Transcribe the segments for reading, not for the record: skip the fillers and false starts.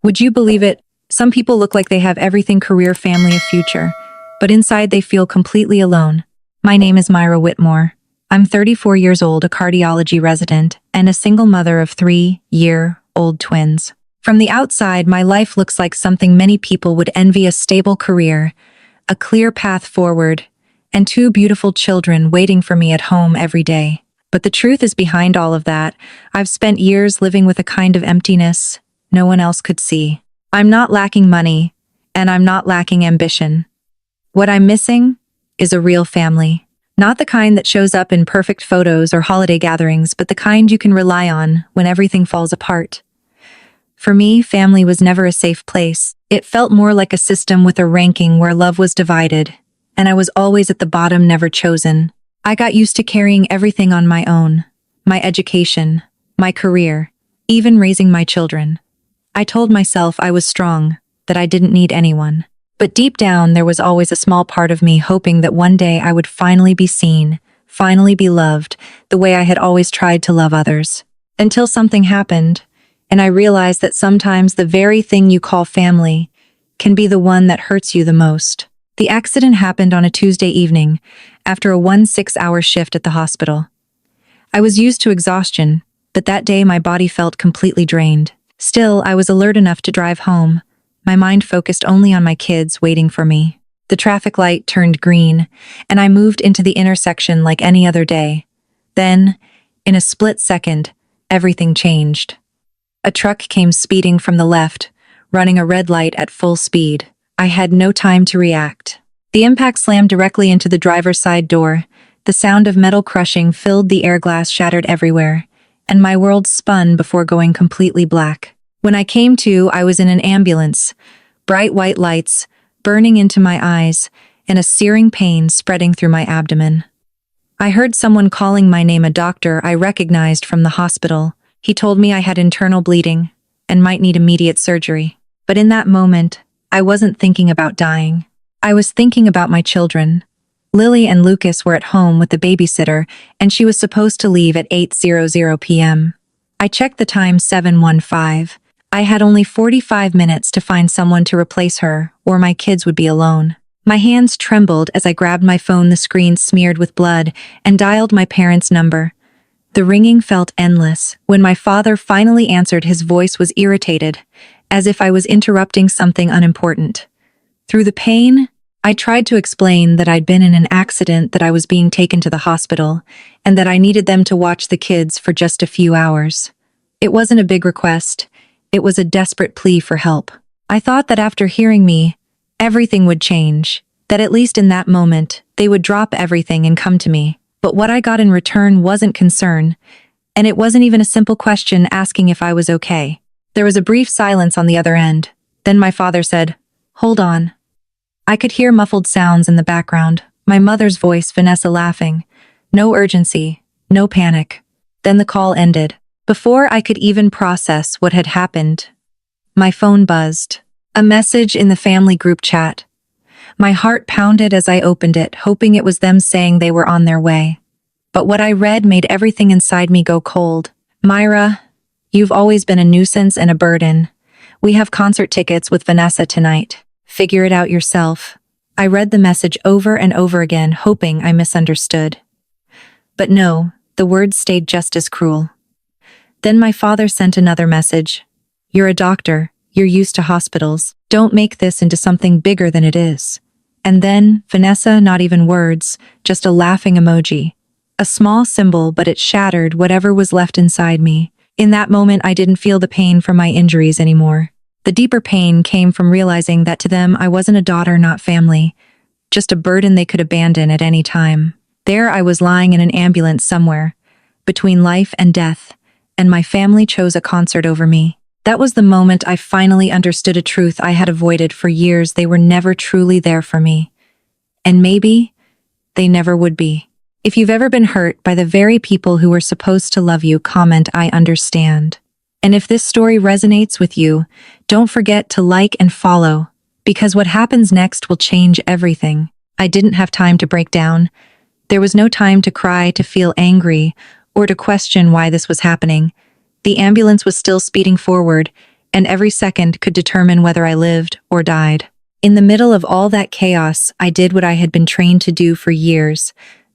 Would you believe it? Some people look like they have everything: career, family, a future, but inside they feel completely alone. My name is Myra Whitmore. I'm 34 years old, a cardiology resident, and a single mother of 3-year-old twins. From the outside, my life looks like something many people would envy: a stable career, a clear path forward, and 2 beautiful children waiting for me at home every day. But the truth is behind all of that. I've spent years living with a kind of emptiness no one else could see. I'm not lacking money, and I'm not lacking ambition. What I'm missing is a real family. Not the kind that shows up in perfect photos or holiday gatherings, but the kind you can rely on when everything falls apart. For me, family was never a safe place. It felt more like a system with a ranking where love was divided, and I was always at the bottom, never chosen. I got used to carrying everything on my own: my education, my career, even raising my children. I told myself I was strong, that I didn't need anyone. But deep down, there was always a small part of me hoping that one day I would finally be seen, finally be loved, the way I had always tried to love others. Until something happened, and I realized that sometimes the very thing you call family can be the one that hurts you the most. The accident happened on a Tuesday evening, after a 16-hour shift at the hospital. I was used to exhaustion, but that day my body felt completely drained. Still, I was alert enough to drive home, my mind focused only on my kids waiting for me. The traffic light turned green, and I moved into the intersection like any other day. Then, in a split second, everything changed. A truck came speeding from the left, running a red light at full speed. I had no time to react. The impact slammed directly into the driver's side door. The sound of metal crushing filled the air, glass shattered everywhere, and my world spun before going completely black. When I came to, I was in an ambulance, bright white lights burning into my eyes, and a searing pain spreading through my abdomen. I heard someone calling my name, a doctor I recognized from the hospital. He told me I had internal bleeding and might need immediate surgery. But in that moment, I wasn't thinking about dying. I was thinking about my children. Lily and Lucas were at home with the babysitter, and she was supposed to leave at 8:00 p.m. I checked the time: 7:15. I had only 45 minutes to find someone to replace her, or my kids would be alone. My hands trembled as I grabbed my phone, the screen smeared with blood, and dialed my parents' number. The ringing felt endless. When my father finally answered, his voice was irritated, as if I was interrupting something unimportant. Through the pain, I tried to explain that I'd been in an accident, that I was being taken to the hospital, and that I needed them to watch the kids for just a few hours. It wasn't a big request. It was a desperate plea for help. I thought that after hearing me, everything would change, that at least in that moment, they would drop everything and come to me. But what I got in return wasn't concern, and it wasn't even a simple question asking if I was okay. There was a brief silence on the other end. Then my father said, "Hold on." I could hear muffled sounds in the background, my mother's voice, Vanessa, laughing. No urgency, no panic. Then the call ended. Before I could even process what had happened, my phone buzzed. A message in the family group chat. My heart pounded as I opened it, hoping it was them saying they were on their way. But what I read made everything inside me go cold. "Myra, you've always been a nuisance and a burden. We have concert tickets with Vanessa tonight. Figure it out yourself." I read the message over and over again, hoping I misunderstood. But no, the words stayed just as cruel. Then my father sent another message. "You're a doctor. You're used to hospitals. Don't make this into something bigger than it is." And then, Vanessa, not even words, just a laughing emoji. A small symbol, but it shattered whatever was left inside me. In that moment, I didn't feel the pain from my injuries anymore. The deeper pain came from realizing that to them, I wasn't a daughter, not family, just a burden they could abandon at any time. There I was, lying in an ambulance somewhere, between life and death, and my family chose a concert over me. That was the moment I finally understood a truth I had avoided for years. They were never truly there for me. And maybe they never would be. If you've ever been hurt by the very people who were supposed to love you, comment "I understand." And if this story resonates with you, don't forget to like and follow, because what happens next will change everything. I didn't have time to break down. There was no time to cry, to feel angry, or to question why this was happening. The ambulance was still speeding forward, and every second could determine whether I lived or died. In the middle of all that chaos, I did what I had been trained to do for years.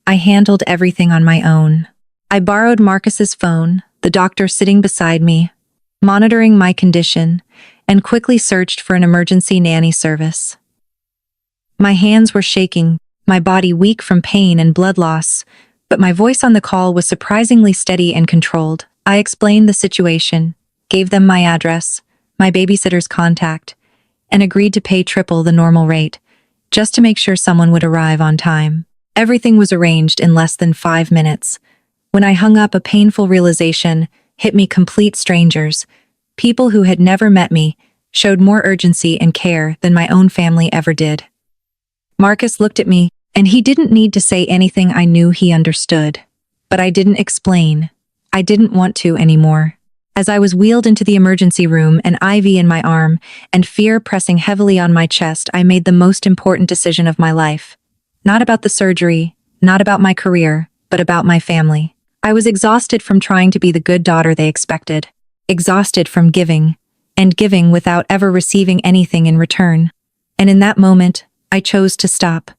I handled everything on my own. I borrowed Marcus's phone, the doctor sitting beside me, monitoring my condition, and quickly searched for an emergency nanny service. My hands were shaking, my body weak from pain and blood loss, but my voice on the call was surprisingly steady and controlled. I explained the situation, gave them my address, my babysitter's contact, and agreed to pay triple the normal rate, just to make sure someone would arrive on time. Everything was arranged in less than 5 minutes. When I hung up, a painful realization hit me: complete strangers, people who had never met me, showed more urgency and care than my own family ever did. Marcus looked at me, and he didn't need to say anything. I knew he understood. But I didn't explain. I didn't want to anymore. As I was wheeled into the emergency room, an IV in my arm, and fear pressing heavily on my chest, I made the most important decision of my life. Not about the surgery, not about my career, but about my family. I was exhausted from trying to be the good daughter they expected. Exhausted from giving, and giving without ever receiving anything in return. And in that moment, I chose to stop.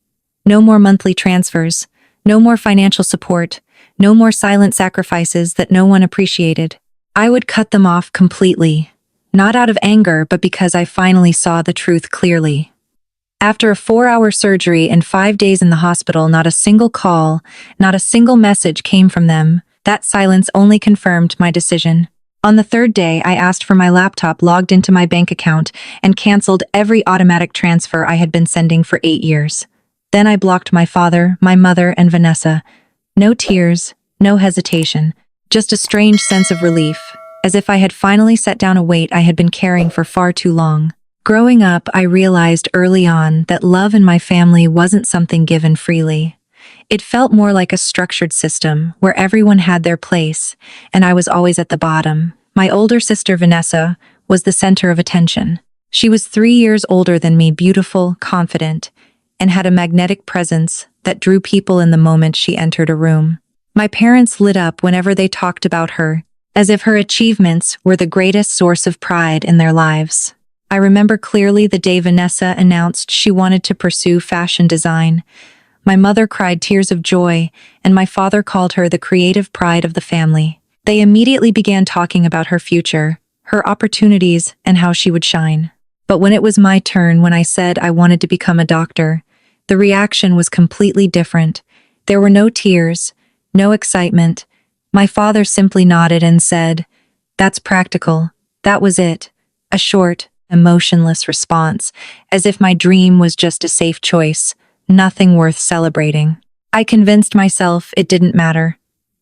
No more monthly transfers, no more financial support, no more silent sacrifices that no one appreciated. I would cut them off completely, not out of anger, but because I finally saw the truth clearly. After a 4-hour surgery and 5 days in the hospital, not a single call, not a single message came from them. That silence only confirmed my decision. On the 3rd day, I asked for my laptop, logged into my bank account, and canceled every automatic transfer I had been sending for 8 years. Then I blocked my father, my mother, and Vanessa. No tears, no hesitation. Just a strange sense of relief, as if I had finally set down a weight I had been carrying for far too long. Growing up, I realized early on that love in my family wasn't something given freely. It felt more like a structured system where everyone had their place, and I was always at the bottom. My older sister, Vanessa, was the center of attention. She was 3 years older than me, beautiful, confident, and had a magnetic presence that drew people in the moment she entered a room. My parents lit up whenever they talked about her, as if her achievements were the greatest source of pride in their lives. I remember clearly the day Vanessa announced she wanted to pursue fashion design. My mother cried tears of joy, and my father called her the creative pride of the family. They immediately began talking about her future, her opportunities, and how she would shine. But when it was my turn, when I said I wanted to become a doctor, the reaction was completely different. There were no tears, no excitement. My father simply nodded and said, "That's practical." That was it. A short, emotionless response, as if my dream was just a safe choice, nothing worth celebrating. I convinced myself it didn't matter.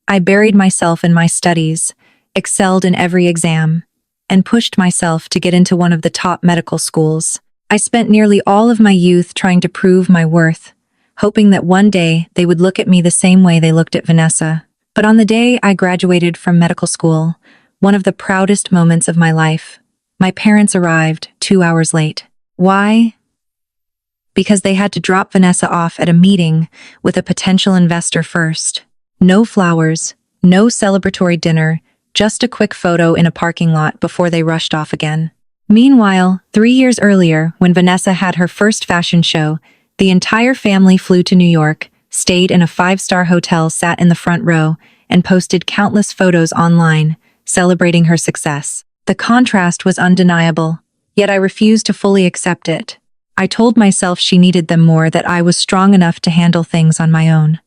I buried myself in my studies, excelled in every exam, and pushed myself to get into one of the top medical schools. I spent nearly all of my youth trying to prove my worth, hoping that one day they would look at me the same way they looked at Vanessa. But on the day I graduated from medical school, one of the proudest moments of my life, my parents arrived 2 hours late. Why? Because they had to drop Vanessa off at a meeting with a potential investor first. No flowers, no celebratory dinner, just a quick photo in a parking lot before they rushed off again. Meanwhile, 3 years earlier, when Vanessa had her first fashion show, the entire family flew to New York, stayed in a 5-star hotel, sat in the front row, and posted countless photos online, celebrating her success. The contrast was undeniable, yet I refused to fully accept it. I told myself she needed them more, that I was strong enough to handle things on my own.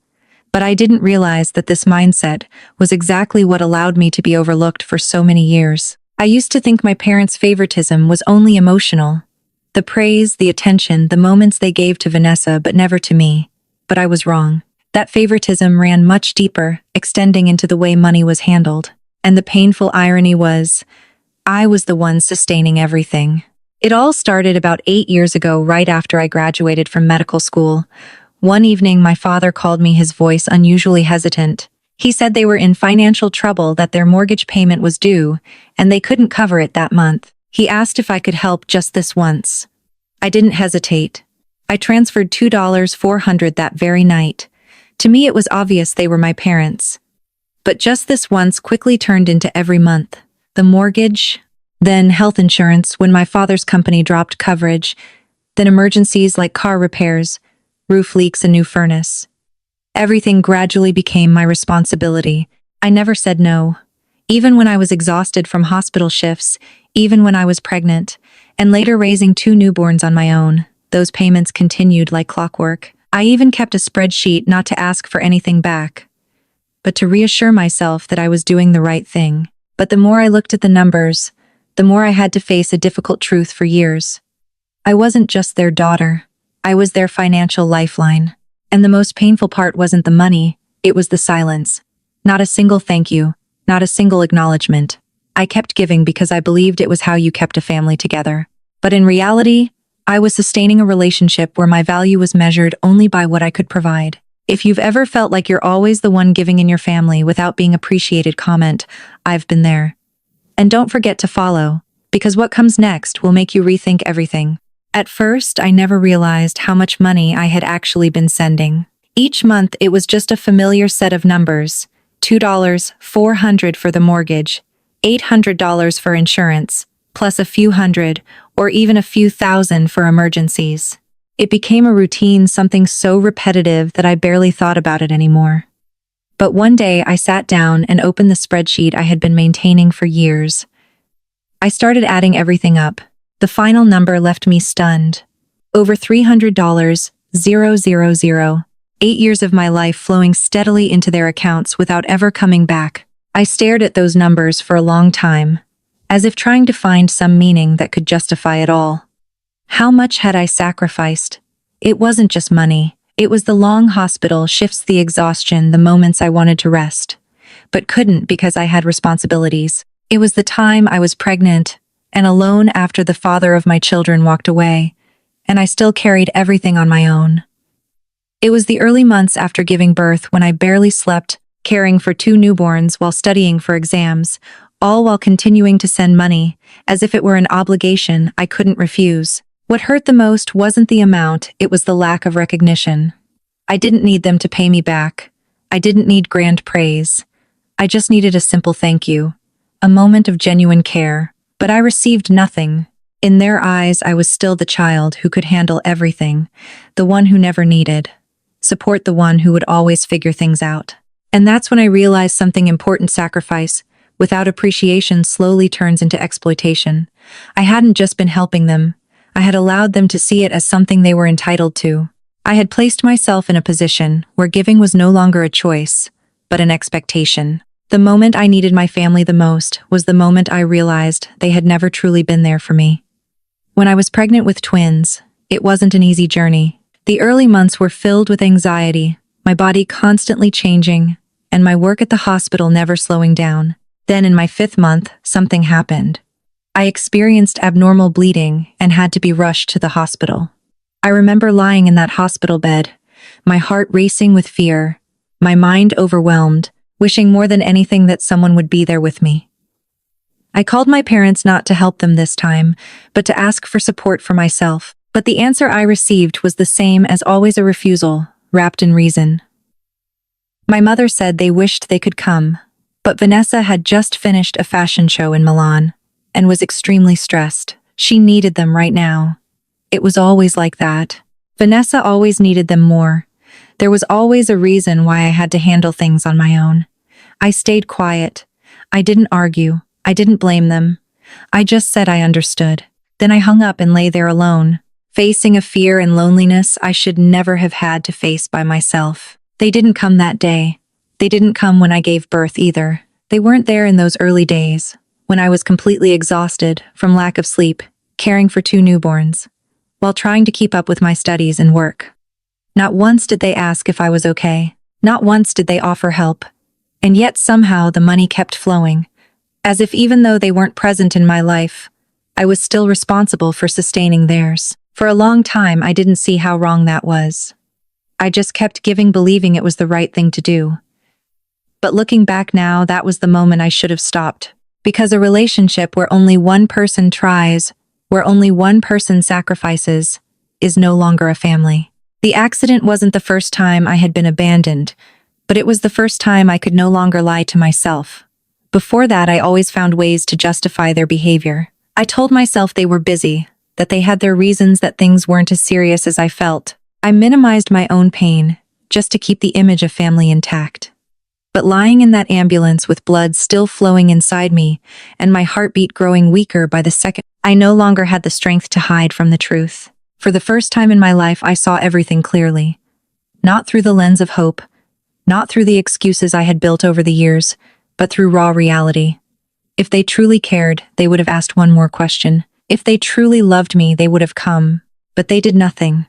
But I didn't realize that this mindset was exactly what allowed me to be overlooked for so many years. I used to think my parents' favoritism was only emotional. The praise, the attention, the moments they gave to Vanessa, but never to me. But I was wrong. That favoritism ran much deeper, extending into the way money was handled. And the painful irony was, I was the one sustaining everything. It all started about 8 years ago, right after I graduated from medical school. One evening, my father called me, his voice unusually hesitant. He said they were in financial trouble, that their mortgage payment was due, and they couldn't cover it that month. He asked if I could help just this once. I didn't hesitate. I transferred $2,400 that very night. To me, it was obvious they were my parents. But just this once quickly turned into every month. The mortgage, Then health insurance when my father's company dropped coverage. Then emergencies like car repairs, roof leaks, and new furnace. Everything gradually became my responsibility. I never said no. Even when I was exhausted from hospital shifts, even when I was pregnant, and later raising two newborns on my own, those payments continued like clockwork. I even kept a spreadsheet not to ask for anything back, but to reassure myself that I was doing the right thing. But the more I looked at the numbers, the more I had to face a difficult truth for years. I wasn't just their daughter. I was their financial lifeline. And the most painful part wasn't the money, it was the silence. Not a single thank you, not a single acknowledgement. I kept giving because I believed it was how you kept a family together. But in reality, I was sustaining a relationship where my value was measured only by what I could provide. If you've ever felt like you're always the one giving in your family without being appreciated, comment, I've been there. And don't forget to follow, because what comes next will make you rethink everything. At first, I never realized how much money I had actually been sending. Each month, it was just a familiar set of numbers. $2, $400 for the mortgage, $800 for insurance, plus a few hundred, or even a few thousand for emergencies. It became a routine, something so repetitive that I barely thought about it anymore. But one day, I sat down and opened the spreadsheet I had been maintaining for years. I started adding everything up. The final number left me stunned. Over $300, 000. 8 years of my life flowing steadily into their accounts without ever coming back. I stared at those numbers for a long time, as if trying to find some meaning that could justify it all. How much had I sacrificed? It wasn't just money. It was the long hospital shifts, the exhaustion, the moments I wanted to rest, but couldn't because I had responsibilities. It was the time I was pregnant and alone after the father of my children walked away, and I still carried everything on my own. It was the early months after giving birth when I barely slept, caring for two newborns while studying for exams, all while continuing to send money, as if it were an obligation I couldn't refuse. What hurt the most wasn't the amount, it was the lack of recognition. I didn't need them to pay me back. I didn't need grand praise. I just needed a simple thank you, a moment of genuine care. But I received nothing. In their eyes, I was still the child who could handle everything, the one who never needed support, the one who would always figure things out. And that's when I realized something important: sacrifice without appreciation slowly turns into exploitation. I hadn't just been helping them. I had allowed them to see it as something they were entitled to. I had placed myself in a position where giving was no longer a choice, but an expectation. The moment I needed my family the most was the moment I realized they had never truly been there for me. When I was pregnant with twins, it wasn't an easy journey. The early months were filled with anxiety, my body constantly changing, and my work at the hospital never slowing down. Then in my 5th month, something happened. I experienced abnormal bleeding and had to be rushed to the hospital. I remember lying in that hospital bed, my heart racing with fear, my mind overwhelmed, wishing more than anything that someone would be there with me. I called my parents not to help them this time, but to ask for support for myself. But the answer I received was the same as always: a refusal, wrapped in reason. My mother said they wished they could come, but Vanessa had just finished a fashion show in Milan and was extremely stressed. She needed them right now. It was always like that. Vanessa always needed them more. There was always a reason why I had to handle things on my own. I stayed quiet. I didn't argue. I didn't blame them. I just said I understood. Then I hung up and lay there alone, facing a fear and loneliness I should never have had to face by myself. They didn't come that day. They didn't come when I gave birth either. They weren't there in those early days, when I was completely exhausted from lack of sleep, caring for 2 newborns, while trying to keep up with my studies and work. Not once did they ask if I was okay. Not once did they offer help. And yet somehow the money kept flowing, as if even though they weren't present in my life, I was still responsible for sustaining theirs. For a long time, I didn't see how wrong that was. I just kept giving, believing it was the right thing to do. But looking back now, that was the moment I should have stopped. Because a relationship where only one person tries, where only one person sacrifices, is no longer a family. The accident wasn't the first time I had been abandoned, but it was the first time I could no longer lie to myself. Before that, I always found ways to justify their behavior. I told myself they were busy, that they had their reasons, that things weren't as serious as I felt. I minimized my own pain, just to keep the image of family intact. But lying in that ambulance with blood still flowing inside me, and my heartbeat growing weaker by the second, I no longer had the strength to hide from the truth. For the first time in my life, I saw everything clearly. Not through the lens of hope, not through the excuses I had built over the years, but through raw reality. If they truly cared, they would have asked one more question. If they truly loved me, they would have come. But they did nothing.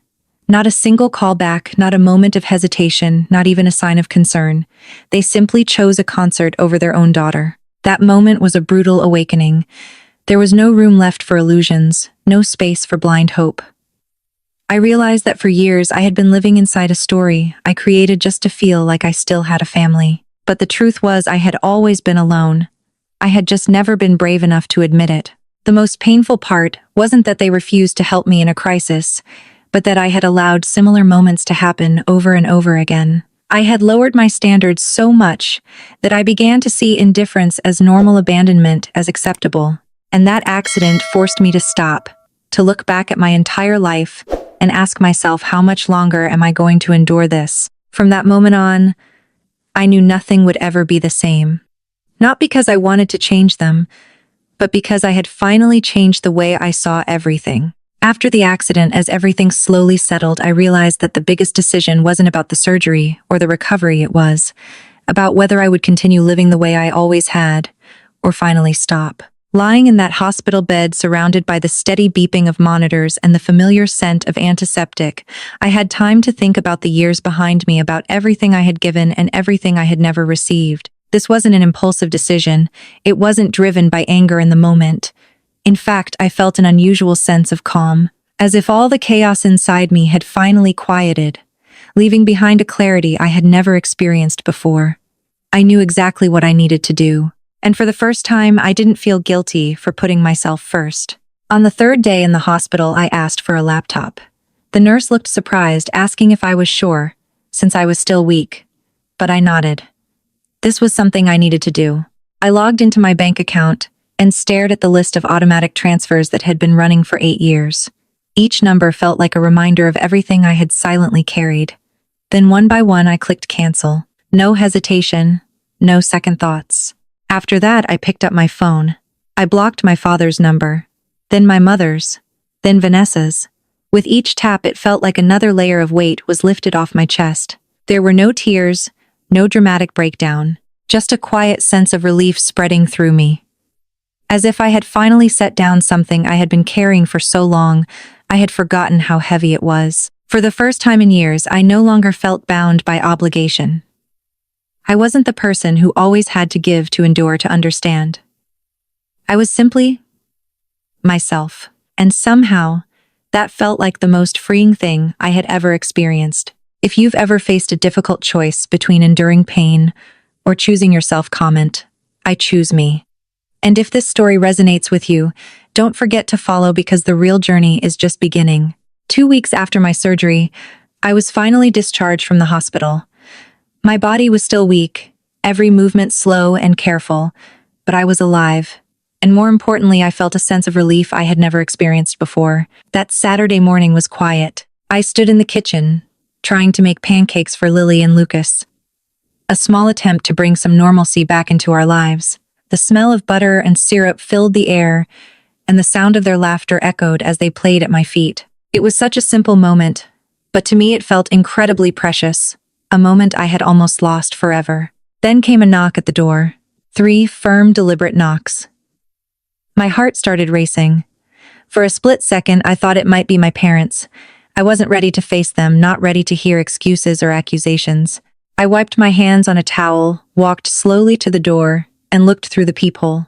Not a single callback, not a moment of hesitation, not even a sign of concern. They simply chose a concert over their own daughter. That moment was a brutal awakening. There was no room left for illusions, no space for blind hope. I realized that for years I had been living inside a story I created just to feel like I still had a family. But the truth was, I had always been alone. I had just never been brave enough to admit it. The most painful part wasn't that they refused to help me in a crisis, but that I had allowed similar moments to happen over and over again. I had lowered my standards so much that I began to see indifference as normal, abandonment as acceptable. And that accident forced me to stop, to look back at my entire life and ask myself, how much longer am I going to endure this? From that moment on, I knew nothing would ever be the same. Not because I wanted to change them, but because I had finally changed the way I saw everything. After the accident, as everything slowly settled, I realized that the biggest decision wasn't about the surgery or the recovery. It was about whether I would continue living the way I always had, or finally stop. Lying in that hospital bed, surrounded by the steady beeping of monitors and the familiar scent of antiseptic, I had time to think about the years behind me, about everything I had given and everything I had never received. This wasn't an impulsive decision. It wasn't driven by anger in the moment. In fact, I felt an unusual sense of calm, as if all the chaos inside me had finally quieted, leaving behind a clarity I had never experienced before. I knew exactly what I needed to do, and for the first time, I didn't feel guilty for putting myself first. On the third day in the hospital, I asked for a laptop. The nurse looked surprised, asking if I was sure, since I was still weak, but I nodded. This was something I needed to do. I logged into my bank account and stared at the list of automatic transfers that had been running for 8 years. Each number felt like a reminder of everything I had silently carried. Then one by one, I clicked cancel. No hesitation, no second thoughts. After that, I picked up my phone. I blocked my father's number, then my mother's, then Vanessa's. With each tap, it felt like another layer of weight was lifted off my chest. There were no tears, no dramatic breakdown, just a quiet sense of relief spreading through me. As if I had finally set down something I had been carrying for so long, I had forgotten how heavy it was. For the first time in years, I no longer felt bound by obligation. I wasn't the person who always had to give, to endure, to understand. I was simply myself, and somehow, that felt like the most freeing thing I had ever experienced. If you've ever faced a difficult choice between enduring pain or choosing yourself, comment, "I choose me." And if this story resonates with you, don't forget to follow, because the real journey is just beginning. 2 weeks after my surgery, I was finally discharged from the hospital. My body was still weak, every movement slow and careful, but I was alive. And more importantly, I felt a sense of relief I had never experienced before. That Saturday morning was quiet. I stood in the kitchen, trying to make pancakes for Lily and Lucas. A small attempt to bring some normalcy back into our lives. The smell of butter and syrup filled the air, and the sound of their laughter echoed as they played at my feet. It was such a simple moment, but to me it felt incredibly precious, a moment I had almost lost forever. Then came a knock at the door. 3 firm, deliberate knocks. My heart started racing. For a split second, I thought it might be my parents. I wasn't ready to face them, not ready to hear excuses or accusations. I wiped my hands on a towel, walked slowly to the door, and looked through the peephole.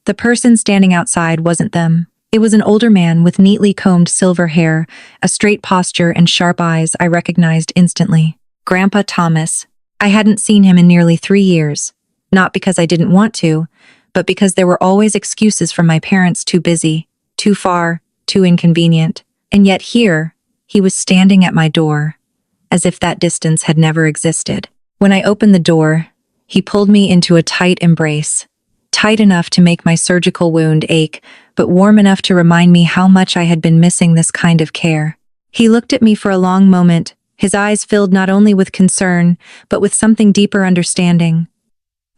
The person standing outside wasn't them. It was an older man with neatly combed silver hair, a straight posture, and sharp eyes I recognized instantly. Grandpa Thomas. I hadn't seen him in nearly 3 years. Not because I didn't want to, but because there were always excuses from my parents: too busy, too far, too inconvenient. And yet here, he was standing at my door, as if that distance had never existed. When I opened the door, he pulled me into a tight embrace. tight enough to make my surgical wound ache, but warm enough to remind me how much I had been missing this kind of care. He looked at me for a long moment, his eyes filled not only with concern, but with something deeper understanding.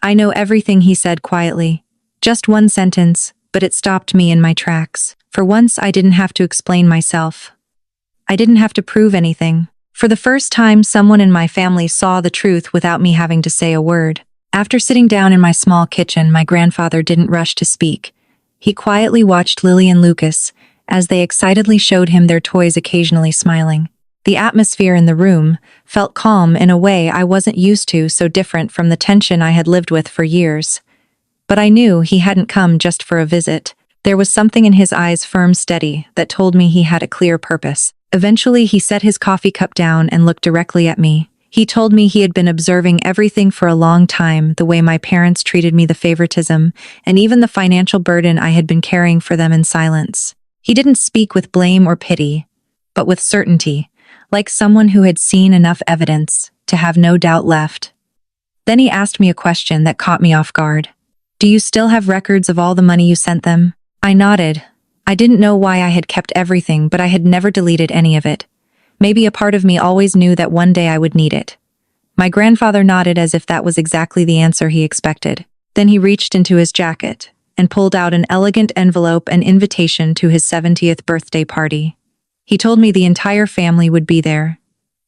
"I know everything," he said quietly. Just one sentence, but it stopped me in my tracks. For once, I didn't have to explain myself. I didn't have to prove anything. For the first time, someone in my family saw the truth without me having to say a word. After sitting down in my small kitchen, my grandfather didn't rush to speak. He quietly watched Lily and Lucas as they excitedly showed him their toys, occasionally smiling. The atmosphere in the room felt calm in a way I wasn't used to, so different from the tension I had lived with for years. But I knew he hadn't come just for a visit. There was something in his eyes, firm, steady, that told me he had a clear purpose. Eventually, he set his coffee cup down and looked directly at me. He told me he had been observing everything for a long time, the way my parents treated me, the favoritism, and even the financial burden I had been carrying for them in silence. He didn't speak with blame or pity, but with certainty, like someone who had seen enough evidence to have no doubt left. Then he asked me a question that caught me off guard. "Do you still have records of all the money you sent them?" I nodded. I didn't know why I had kept everything, but I had never deleted any of it. Maybe a part of me always knew that one day I would need it. My grandfather nodded as if that was exactly the answer he expected. Then he reached into his jacket and pulled out an elegant envelope, an invitation to his 70th birthday party. He told me the entire family would be there,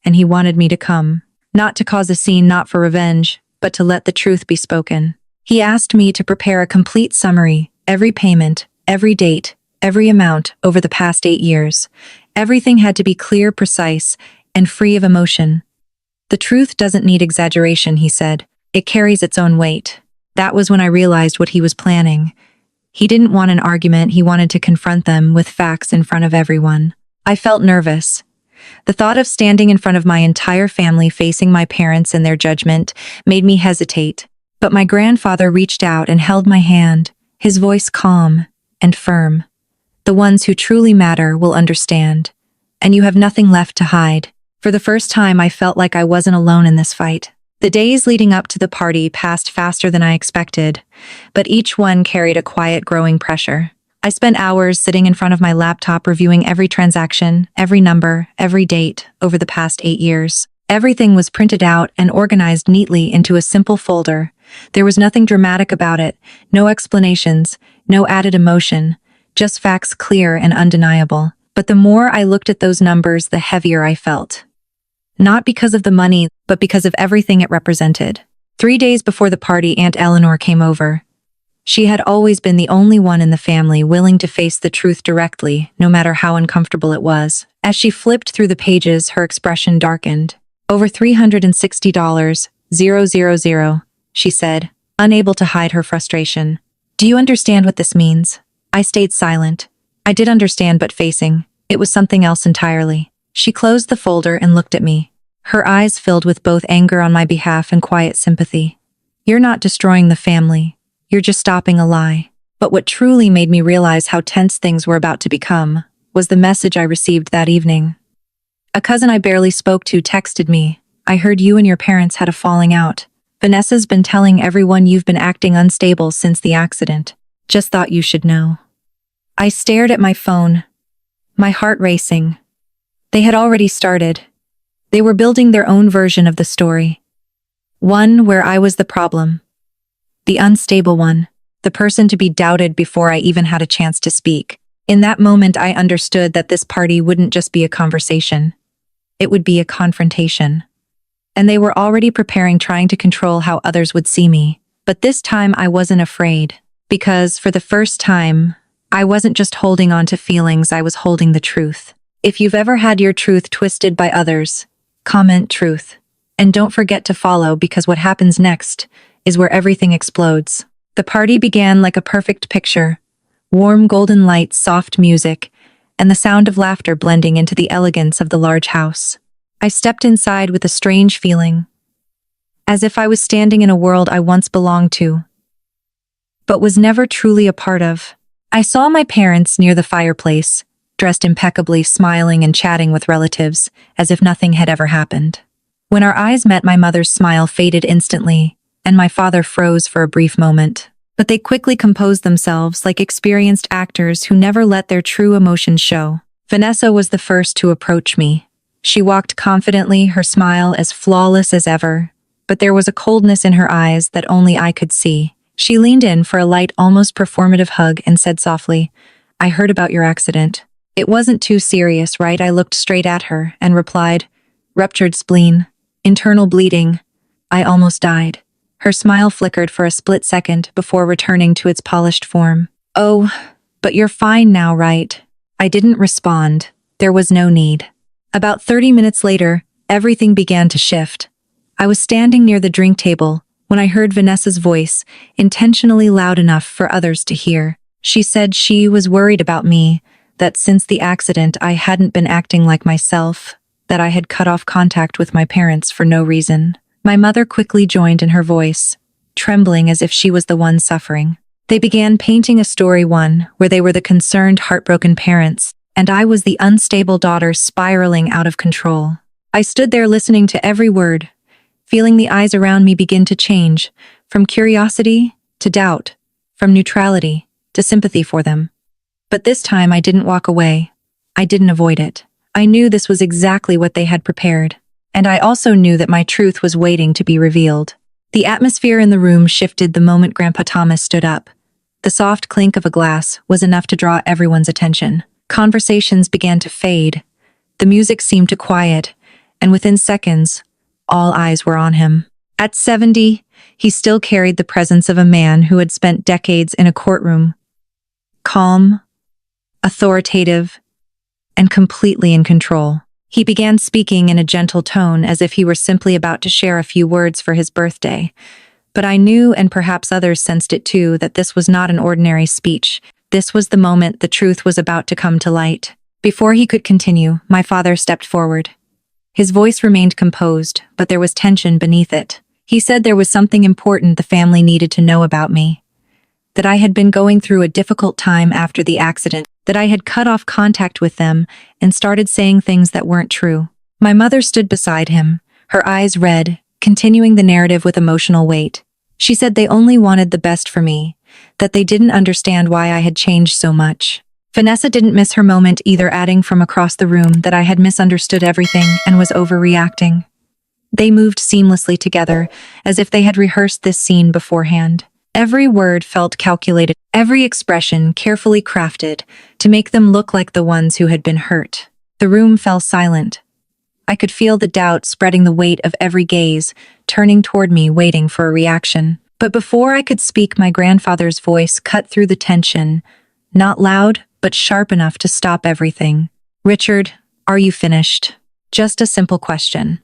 and he wanted me to come. Not to cause a scene, not for revenge, but to let the truth be spoken. He asked me to prepare a complete summary, every payment, every date, every amount over the past 8 years. Everything had to be clear, precise, and free of emotion. "The truth doesn't need exaggeration," he said. "It carries its own weight." That was when I realized what he was planning. He didn't want an argument, he wanted to confront them with facts in front of everyone. I felt nervous. The thought of standing in front of my entire family, facing my parents and their judgment, made me hesitate. But my grandfather reached out and held my hand, his voice calm and firm. "The ones who truly matter will understand, and you have nothing left to hide." For the first time, I felt like I wasn't alone in this fight. The days leading up to the party passed faster than I expected, but each one carried a quiet, growing pressure. I spent hours sitting in front of my laptop reviewing every transaction, every number, every date over the past 8 years. Everything was printed out and organized neatly into a simple folder. There was nothing dramatic about it, no explanations, no added emotion, just facts clear and undeniable. But the more I looked at those numbers, the heavier I felt. Not because of the money, but because of everything it represented. 3 days before the party, Aunt Eleanor came over. She had always been the only one in the family willing to face the truth directly, no matter how uncomfortable it was. As she flipped through the pages, her expression darkened. "Over $360, 000, she said, unable to hide her frustration. "Do you understand what this means?" I stayed silent. I did understand, but facing, it was something else entirely. She closed the folder and looked at me. Her eyes filled with both anger on my behalf and quiet sympathy. "You're not destroying the family. You're just stopping a lie." But what truly made me realize how tense things were about to become was the message I received that evening. A cousin I barely spoke to texted me, "I heard you and your parents had a falling out. Vanessa's been telling everyone you've been acting unstable since the accident. Just thought you should know." I stared at my phone, my heart racing. They had already started. They were building their own version of the story. One where I was the problem. The unstable one. The person to be doubted before I even had a chance to speak. In that moment, I understood that this party wouldn't just be a conversation. It would be a confrontation. And they were already preparing, trying to control how others would see me. But this time I wasn't afraid. Because, for the first time, I wasn't just holding on to feelings, I was holding the truth. If you've ever had your truth twisted by others, comment truth. And don't forget to follow, because what happens next is where everything explodes. The party began like a perfect picture. Warm golden lights, soft music, and the sound of laughter blending into the elegance of the large house. I stepped inside with a strange feeling, as if I was standing in a world I once belonged to, but was never truly a part of. I saw my parents near the fireplace, dressed impeccably, smiling and chatting with relatives, as if nothing had ever happened. When our eyes met, my mother's smile faded instantly, and my father froze for a brief moment. but they quickly composed themselves like experienced actors who never let their true emotions show. Vanessa was the first to approach me. She walked confidently, her smile as flawless as ever, but there was a coldness in her eyes that only I could see. She leaned in for a light, almost performative hug and said softly, "I heard about your accident. It wasn't too serious, right?" I looked straight at her and replied, "Ruptured spleen, internal bleeding. I almost died." Her smile flickered for a split second before returning to its polished form. "Oh, but you're fine now, right?" I didn't respond. There was no need. About 30 minutes later, everything began to shift. I was standing near the drink table when I heard Vanessa's voice, intentionally loud enough for others to hear. She said she was worried about me, that since the accident I hadn't been acting like myself, that I had cut off contact with my parents for no reason. My mother quickly joined in her voice, trembling as if she was the one suffering. They began painting a story where they were the concerned, heartbroken parents, and I was the unstable daughter spiraling out of control. I stood there listening to every word, feeling the eyes around me begin to change, from curiosity to doubt, from neutrality to sympathy for them. But this time I didn't walk away. I didn't avoid it. I knew this was exactly what they had prepared. And I also knew that my truth was waiting to be revealed. The atmosphere in the room shifted the moment Grandpa Thomas stood up. The soft clink of a glass was enough to draw everyone's attention. Conversations began to fade. The music seemed to quiet, and within seconds, all eyes were on him. At 70, he still carried the presence of a man who had spent decades in a courtroom. Calm, authoritative, and completely in control. He began speaking in a gentle tone as if he were simply about to share a few words for his birthday. But I knew, and perhaps others sensed it too, that this was not an ordinary speech. This was the moment the truth was about to come to light. Before he could continue, my father stepped forward. His voice remained composed, but there was tension beneath it. He said there was something important the family needed to know about me. That I had been going through a difficult time after the accident, that I had cut off contact with them and started saying things that weren't true. My mother stood beside him, her eyes red, continuing the narrative with emotional weight. She said they only wanted the best for me, that they didn't understand why I had changed so much. Vanessa didn't miss her moment either, adding from across the room that I had misunderstood everything and was overreacting. They moved seamlessly together, as if they had rehearsed this scene beforehand. Every word felt calculated, every expression carefully crafted to make them look like the ones who had been hurt. The room fell silent. I could feel the doubt spreading, the weight of every gaze, turning toward me, waiting for a reaction. But before I could speak, my grandfather's voice cut through the tension, not loud, but sharp enough to stop everything. "Richard, are you finished?" Just a simple question.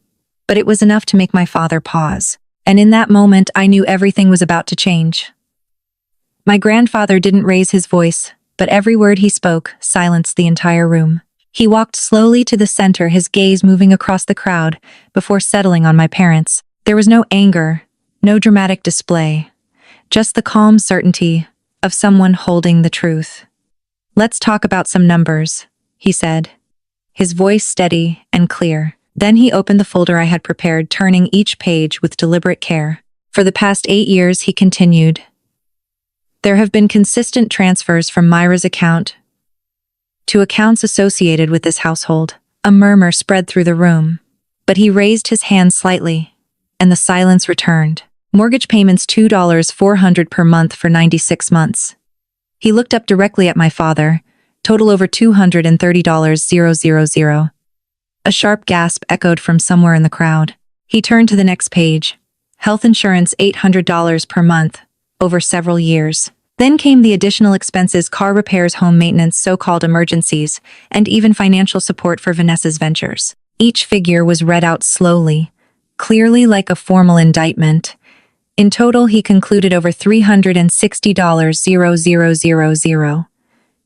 But it was enough to make my father pause. And in that moment, I knew everything was about to change. My grandfather didn't raise his voice, but every word he spoke silenced the entire room. He walked slowly to the center, his gaze moving across the crowd before settling on my parents. There was no anger, no dramatic display, just the calm certainty of someone holding the truth. "Let's talk about some numbers," he said, his voice steady and clear. Then he opened the folder I had prepared, turning each page with deliberate care. "For the past 8 years," he continued, "there have been consistent transfers from Myra's account to accounts associated with this household." A murmur spread through the room, but he raised his hand slightly, and the silence returned. "Mortgage payments $2,400 per month for 96 months. He looked up directly at my father. "Total over $230,000. A sharp gasp echoed from somewhere in the crowd. He turned to the next page. "Health insurance $800 per month, over several years. Then came the additional expenses, car repairs, home maintenance, so-called emergencies, and even financial support for Vanessa's ventures." Each figure was read out slowly, clearly like a formal indictment. In total, he concluded over $360,000.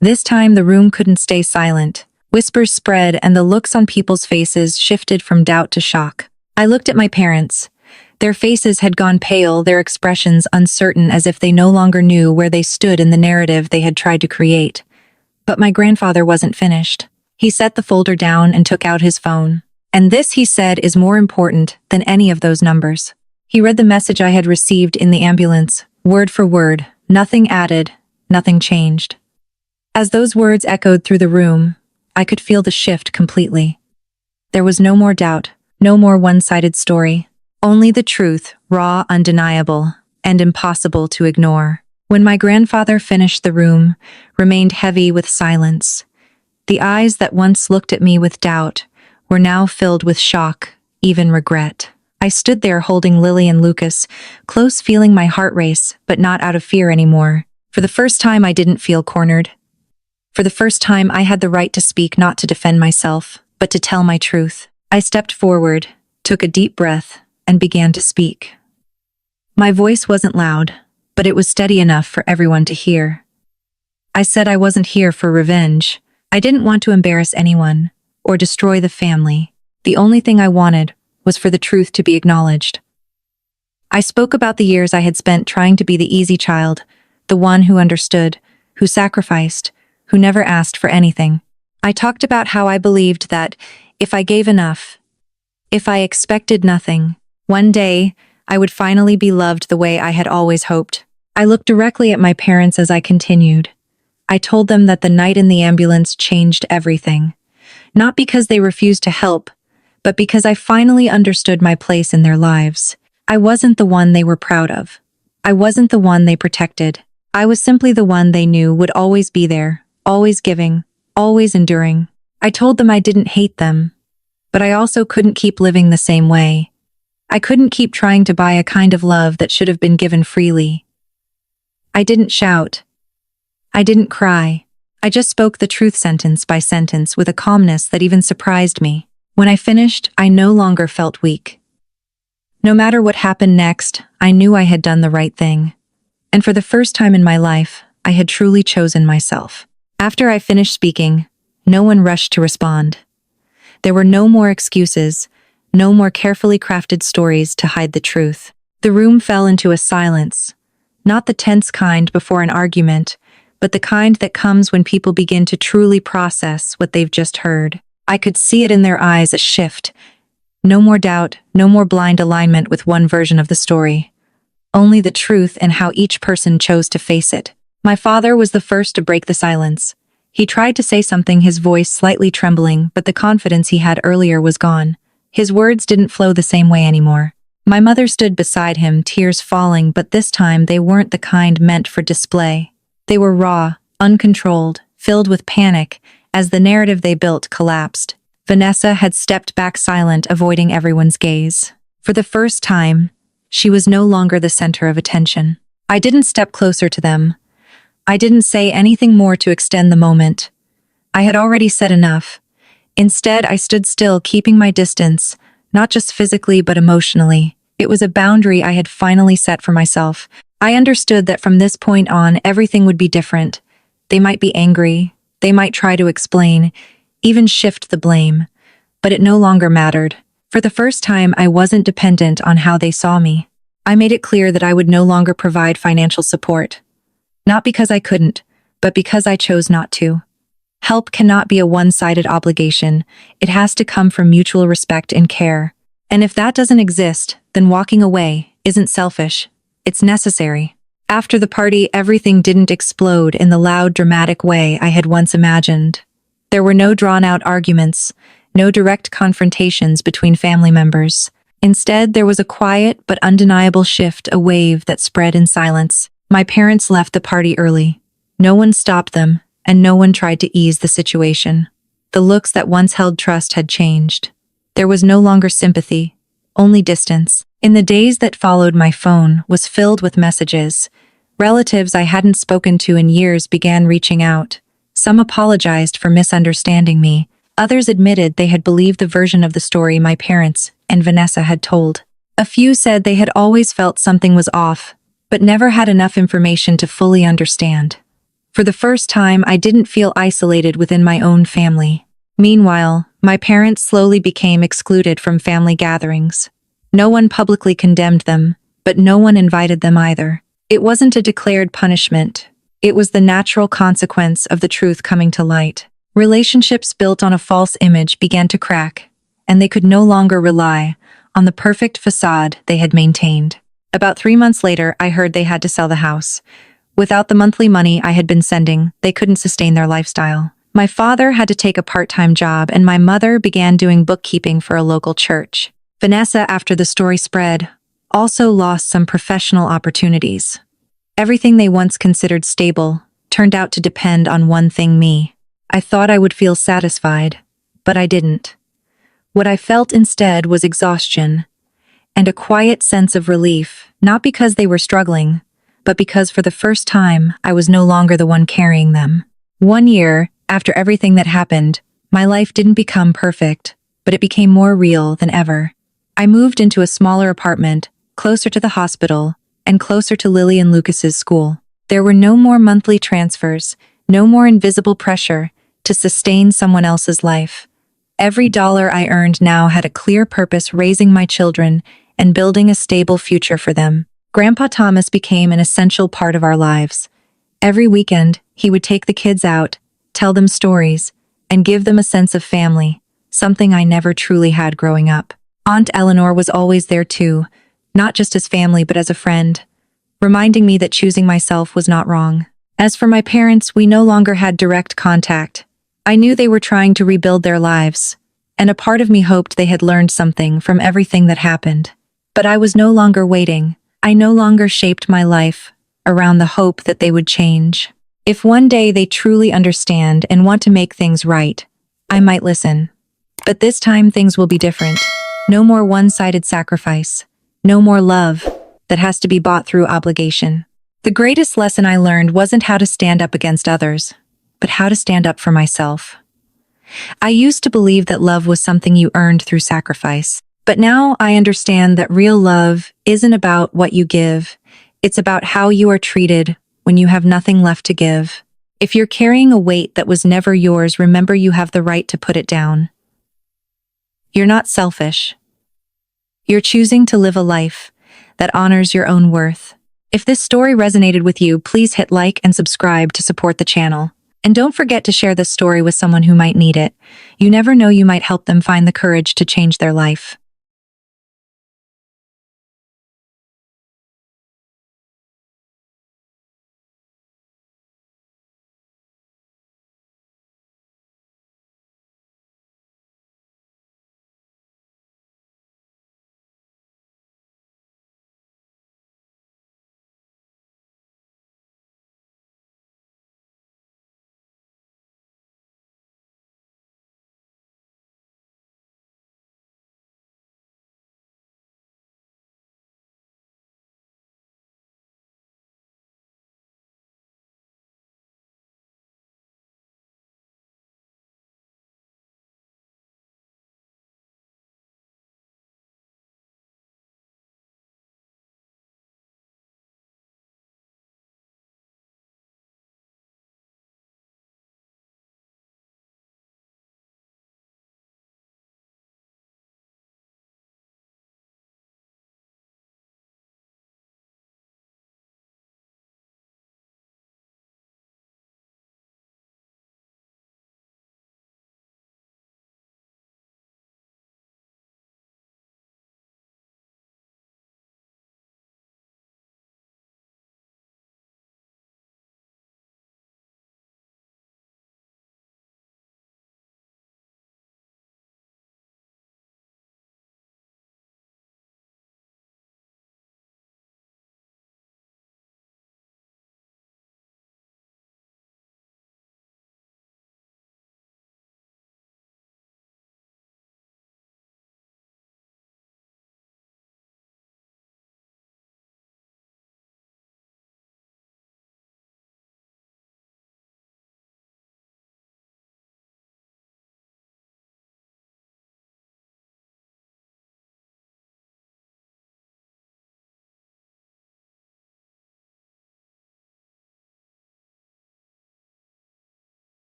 This time, the room couldn't stay silent. Whispers spread, and the looks on people's faces shifted from doubt to shock. I looked at my parents. Their faces had gone pale, their expressions uncertain, as if they no longer knew where they stood in the narrative they had tried to create. But my grandfather wasn't finished. He set the folder down and took out his phone. "And this," he said, "is more important than any of those numbers." He read the message I had received in the ambulance, word for word, Nothing added, nothing changed. As those words echoed through the room, I could feel the shift completely. There was no more doubt, no more one-sided story. Only the truth, raw, undeniable, and impossible to ignore. When my grandfather finished, the room remained heavy with silence. The eyes that once looked at me with doubt were now filled with shock, even regret. I stood there holding Lily and Lucas, close, feeling my heart race, but not out of fear anymore. For the first time, I didn't feel cornered. For the first time, I had the right to speak, not to defend myself, but to tell my truth. I stepped forward, took a deep breath, and began to speak. My voice wasn't loud, but it was steady enough for everyone to hear. I said I wasn't here for revenge. I didn't want to embarrass anyone or destroy the family. The only thing I wanted was for the truth to be acknowledged. I spoke about the years I had spent trying to be the easy child, the one who understood, who sacrificed, who never asked for anything. I talked about how I believed that if I gave enough, if I expected nothing, one day I would finally be loved the way I had always hoped. I looked directly at my parents as I continued. I told them that the night in the ambulance changed everything. Not because they refused to help, but because I finally understood my place in their lives. I wasn't the one they were proud of. I wasn't the one they protected. I was simply the one they knew would always be there, always giving, always enduring. I told them I didn't hate them, but I also couldn't keep living the same way. I couldn't keep trying to buy a kind of love that should have been given freely. I didn't shout. I didn't cry. I just spoke the truth sentence by sentence with a calmness that even surprised me. When I finished, I no longer felt weak. No matter what happened next, I knew I had done the right thing. And for the first time in my life, I had truly chosen myself. After I finished speaking, no one rushed to respond. There were no more excuses, no more carefully crafted stories to hide the truth. The room fell into a silence, not the tense kind before an argument, but the kind that comes when people begin to truly process what they've just heard. I could see it in their eyes, a shift. No more doubt, no more blind alignment with one version of the story. Only the truth and how each person chose to face it. My father was the first to break the silence. He tried to say something, his voice slightly trembling, but the confidence he had earlier was gone. His words didn't flow the same way anymore. My mother stood beside him, tears falling, but this time they weren't the kind meant for display. They were raw, uncontrolled, filled with panic, as the narrative they built collapsed. Vanessa had stepped back silent, avoiding everyone's gaze. For the first time, she was no longer the center of attention. I didn't step closer to them. I didn't say anything more to extend the moment. I had already said enough. Instead, I stood still, keeping my distance, not just physically but emotionally. It was a boundary I had finally set for myself. I understood that from this point on, everything would be different. They might be angry. They might try to explain, even shift the blame. But it no longer mattered. For the first time, I wasn't dependent on how they saw me. I made it clear that I would no longer provide financial support. Not because I couldn't, but because I chose not to. Help cannot be a one-sided obligation. It has to come from mutual respect and care. And if that doesn't exist, then walking away isn't selfish. It's necessary. After the party, everything didn't explode in the loud, dramatic way I had once imagined. There were no drawn-out arguments, no direct confrontations between family members. Instead, there was a quiet but undeniable shift, a wave that spread in silence. My parents left the party early. No one stopped them, and no one tried to ease the situation. The looks that once held trust had changed. There was no longer sympathy, only distance. In the days that followed, my phone was filled with messages. Relatives I hadn't spoken to in years began reaching out. Some apologized for misunderstanding me. Others admitted they had believed the version of the story my parents and Vanessa had told. A few said they had always felt something was off, but never had enough information to fully understand. For the first time, I didn't feel isolated within my own family. Meanwhile, my parents slowly became excluded from family gatherings. No one publicly condemned them, but no one invited them either. It wasn't a declared punishment. It was the natural consequence of the truth coming to light. Relationships built on a false image began to crack, and they could no longer rely on the perfect facade they had maintained. About 3 months later, I heard they had to sell the house. Without the monthly money I had been sending, they couldn't sustain their lifestyle. My father had to take a part-time job, and my mother began doing bookkeeping for a local church. Vanessa, after the story spread, also lost some professional opportunities. Everything they once considered stable turned out to depend on one thing: me. I thought I would feel satisfied, but I didn't. What I felt instead was exhaustion and a quiet sense of relief, not because they were struggling, but because for the first time I was no longer the one carrying them. 1 year after everything that happened, my life didn't become perfect, but it became more real than ever. I moved into a smaller apartment, closer to the hospital, and closer to Lily and Lucas's school. There were no more monthly transfers, no more invisible pressure to sustain someone else's life. Every dollar I earned now had a clear purpose: raising my children and building a stable future for them. Grandpa Thomas became an essential part of our lives. Every weekend, he would take the kids out, tell them stories, and give them a sense of family, something I never truly had growing up. Aunt Eleanor was always there too, not just as family but as a friend, reminding me that choosing myself was not wrong. As for my parents, we no longer had direct contact. I knew they were trying to rebuild their lives, and a part of me hoped they had learned something from everything that happened. But I was no longer waiting. I no longer shaped my life around the hope that they would change. If one day they truly understand and want to make things right, I might listen. But this time things will be different. No more one-sided sacrifice. No more love that has to be bought through obligation. The greatest lesson I learned wasn't how to stand up against others, but how to stand up for myself. I used to believe that love was something you earned through sacrifice. But now I understand that real love isn't about what you give. It's about how you are treated when you have nothing left to give. If you're carrying a weight that was never yours, remember you have the right to put it down. You're not selfish. You're choosing to live a life that honors your own worth. If this story resonated with you, please hit like and subscribe to support the channel. And don't forget to share this story with someone who might need it. You never know, you might help them find the courage to change their life.